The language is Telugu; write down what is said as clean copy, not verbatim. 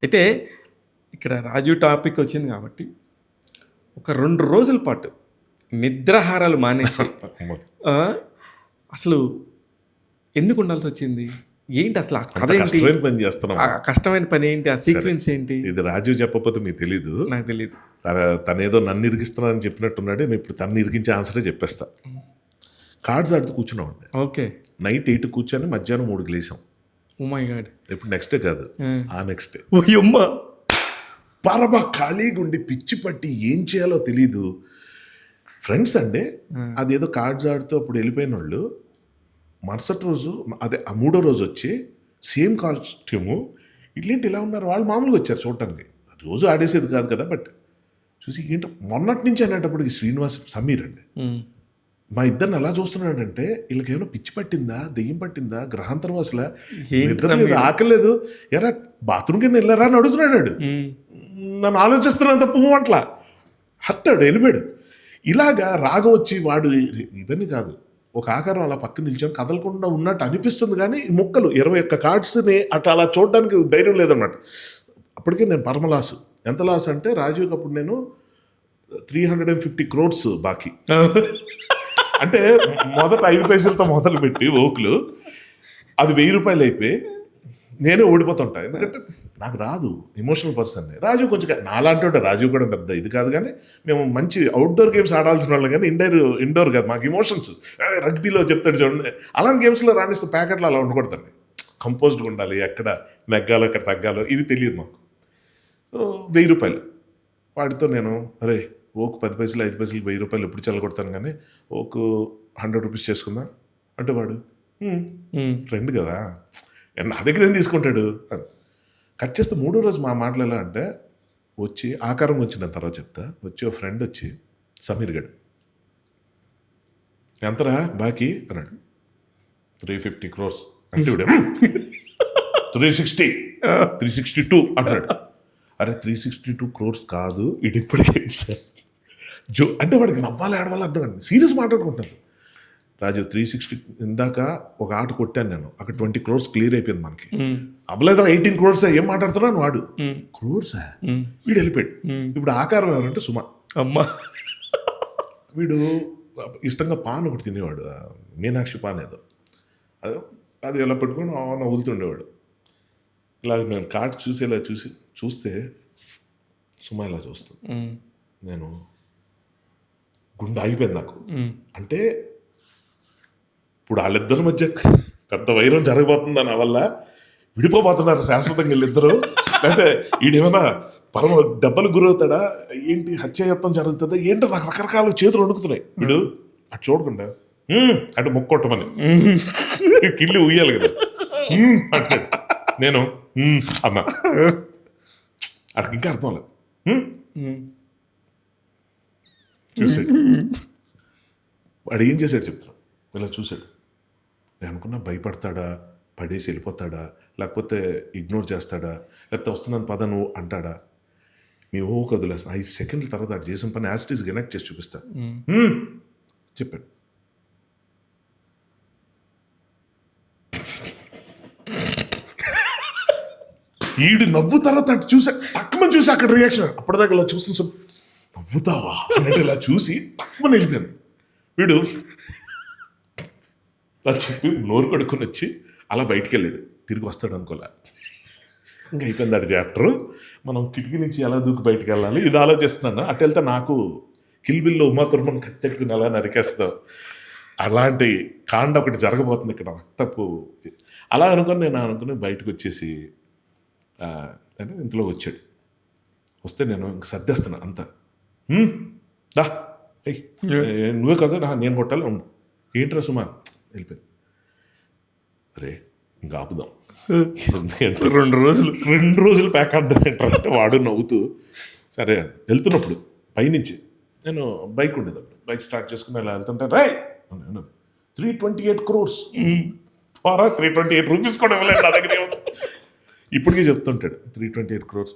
అయితే ఇక్కడ రాజు టాపిక్ వచ్చింది కాబట్టి ఒక 2 రోజుల పాటు నిద్రాహారాలు మానేసి ఆ, అసలు ఎందుకు ఉండాల్సి వచ్చింది? ఏంటి అసలు ఆ కథ ఏంటి? కష్టమైన పని చేస్తున్నాం. ఆ కష్టమైన పని ఏంటి? ఆ సీక్వెన్స్ ఏంటి? ఇది రాజు చెప్పకపోతే మీకు తెలీదు. నాకు తెలియదు. తనేదో నన్ను ఇరిగిస్తున్నానని చెప్పినట్టున్నాడు. నేను ఇప్పుడు తను ఇరిగించే ఆన్సరే చెప్పేస్తా. కార్డ్స్ ఆడుతూ కూర్చున్నామండి. ఓకే. నైట్ 8 కూర్చొని మధ్యాహ్నం 3 లేసాం. Oh my God. ఇప్పుడు నెక్స్ట్ డే కాదు, ఆ నెక్స్ట్ డే ఓ యమ్మ. పరమ ఖాళీగా ఉండి పిచ్చి పట్టి ఏం చేయాలో తెలీదు. ఫ్రెండ్స్ అండి, అదేదో కార్డ్స్ ఆడుతూ అప్పుడు వెళ్ళిపోయిన వాళ్ళు మరుసటి రోజు అదే ఆ 3వ రోజు వచ్చి సేమ్ కాస్ట్యూము ఇట్లేంటి ఇలా ఉన్నారు వాళ్ళు మామూలుగా వచ్చారు చూడటానికి. రోజు ఆడేసేది కాదు కదా, బట్ చూసి ఏంటో మొన్నటి నుంచి అనేటప్పటికి శ్రీనివాస్ సమీర్ అండి మా ఇద్దరిని ఎలా చూస్తున్నాడంటే వీళ్ళకి ఏమైనా పిచ్చి పట్టిందా, దెయ్యం పట్టిందా, గ్రహాంతరవాసులా, ఇద్దరు లేదు ఆకలేదు, ఎరా బాత్రూమ్కి వెళ్ళారా అని అడుగుతున్నాడు. నన్ను ఆలోచిస్తున్నాను తప్ప అట్లా హట్టాడు వెళ్ళిపోయాడు. ఇలాగా రాగం వచ్చి వాడు ఇవన్నీ కాదు, ఒక ఆకారం అలా పక్కన నిల్చొని కదలకుండా ఉన్నట్టు అనిపిస్తుంది, కానీ ఈ ముక్కలు 21 కార్డ్స్ని అట్లా అలా చూడడానికి ధైర్యం లేదన్నమాట. అప్పటికే నేను పరమ లాసు. ఎంత లాస్ అంటే రాజీవ్కి అప్పుడు నేను 350 crores బాకీ. అంటే మొదట 5 పైసలతో మొదలుపెట్టి ఓకులు అది 1000 రూపాయలు అయిపోయి నేనే ఓడిపోతుంటా. ఎందుకంటే నాకు రాదు, ఎమోషనల్ పర్సన్. రాజు కొంచెం నాలాంటి రాజు కూడా పెద్ద ఇది కాదు, కానీ మేము మంచి అవుట్డోర్ గేమ్స్ ఆడాల్సిన వాళ్ళం, కానీ ఇండోర్ కాదు మాకు ఎమోషన్స్. రగ్బీలో చెప్తాడు చూడండి, అలాంటి గేమ్స్లో రాణిస్తే ప్యాకెట్లు అలా ఉండకూడదండి. కంపోజ్డ్గా ఉండాలి, ఎక్కడ నెగ్గాలో ఎక్కడ తగ్గాలో ఇవి తెలియదు మాకు. 1000 రూపాయలు వాడితో నేను అరే ఓకు 10 పైసలు 5 పైసలు 1000 రూపాయలు ఎప్పుడు చెల్లగొడతాను, కానీ ఓకు 100 రూపీస్ చేసుకుందా అంటే వాడు ఫ్రెండ్ కదా నా దగ్గర ఏం తీసుకుంటాడు. కట్ చేస్తే 3వ రోజు మా మాటలు ఎలా అంటే వచ్చి ఆకారం వచ్చిన తర్వాత చెప్తా, వచ్చి ఓ ఫ్రెండ్ వచ్చి సమీర్ గడు ఎంతరా బాకీ అన్నాడు. 350 crores అంటే 362 అంటున్నాడు. అరే 362 crores కాదు ఇది ఇప్పటికే జో అంటే వాడికి నవ్వాలి ఆడవాలి అర్థం సీరియస్ మాట్లాడుకుంటాను. రాజు 360 ఇందాక ఒక ఆట కొట్టాను నేను, అక్కడ 20 crores క్లియర్ అయిపోయింది మనకి. అవ్వలేదు 18 crores ఏం మాట్లాడుతున్నాను వాడు క్రోర్సా వీడు వెళ్ళిపోయాడు. ఇప్పుడు ఆకారం ఎవరంటే సుమ అమ్మ. వీడు ఇష్టంగా పాన్ ఒకటి తినేవాడు, మీనాక్షి పాన్ ఏదో, అది ఎలా పెట్టుకొని నవ్వులుతుండేవాడు. ఇలా నేను కార్డ్ చూసేలా చూస్తే సుమ ఇలా చూస్తాను. నేను గుండె ఆగిపోయింది నాకు. అంటే ఇప్పుడు వాళ్ళిద్దరి మధ్య పెద్ద వైరం జరగబోతుందా నా వల్ల, విడిపోబోతున్నారు శాశ్వతంగా వీళ్ళిద్దరూ, లేకపోతే వీడేమైనా పరమ దెబ్బలు గురవుతాడా ఏంటి, హత్యాయత్నం జరుగుతుందా ఏంటో నాకు రకరకాల చేతులు వణుకుతున్నాయి. వీడు అటు చూడకుండా అంటే మొక్కొట్టమని కిల్లి ఉయ్యాలి కదా అంటాడు. నేను అన్నా అక్కడికి ఇంకా అర్థం లేదు. చూసాడు వాడు ఏం చేశాడు చెప్తాను. ఇలా చూశాడు, నేను అనుకున్నా భయపడతాడా, పడేసి వెళ్ళిపోతాడా, లేకపోతే ఇగ్నోర్ చేస్తాడా, లేకపోతే వస్తున్నాను పద నువ్వు అంటాడా. మేము కదులేస్తాను 5 సెకండ్ల తర్వాత అటు చేసిన పని యాస్టీస్ కనెక్ట్ చేసి చూపిస్తా చెప్పాడు. ఈడు నవ్వు తర్వాత అటు చూసా తక్కువని చూసి అక్కడ రియాక్షన్ అప్పటిదాకా ఇలా చూస్తుంది, నవ్వుతావా అన్నట్టు ఇలా చూసి తక్కువ వెళ్ళిపోయింది. వీడు చెప్పి నోరు కడుక్కొని వచ్చి అలా బయటికి వెళ్ళాడు. తిరిగి వస్తాడు అనుకోలే, ఇంకా అయిపోయింది అటు చాప్టర్. మనం కిటికీ నుంచి ఎలా దూకి బయటికి వెళ్ళాలి ఇది ఆలోచిస్తున్నాను. అటు వెళ్తే నాకు కిల్బిల్లో ఉమాతుర్మని కత్తెట్టుకుని ఎలా నరికేస్తావు అలాంటి కాండ ఒకటి జరగబోతుంది ఇక్కడ రక్తపు. అలా నేను అనుకుని బయటకు వచ్చేసి అంటే ఇంతలో వచ్చాడు. వస్తే నేను ఇంక సర్దేస్తున్నా అంతా. దా నువ్వే కదా నేను కొట్టాలి ఉండు. ఏంట్రా సుమార్ వెళ్ళిపోయింది. అరే ఇంకా ఆపుదాం 2 రోజులు ప్యాక్ ఆడదాం ఏంటంటే వాడు నవ్వుతూ సరే వెళ్తున్నప్పుడు పైనుంచి నేను బైక్ ఉండేది, అప్పుడు బైక్ స్టార్ట్ చేసుకుని ఇలా వెళ్తుంటే రై 328 crores 328 రూపీస్ కూడా ఇవ్వలేదు నా దగ్గర. ఇప్పటికీ చెప్తుంటాడు 328 crores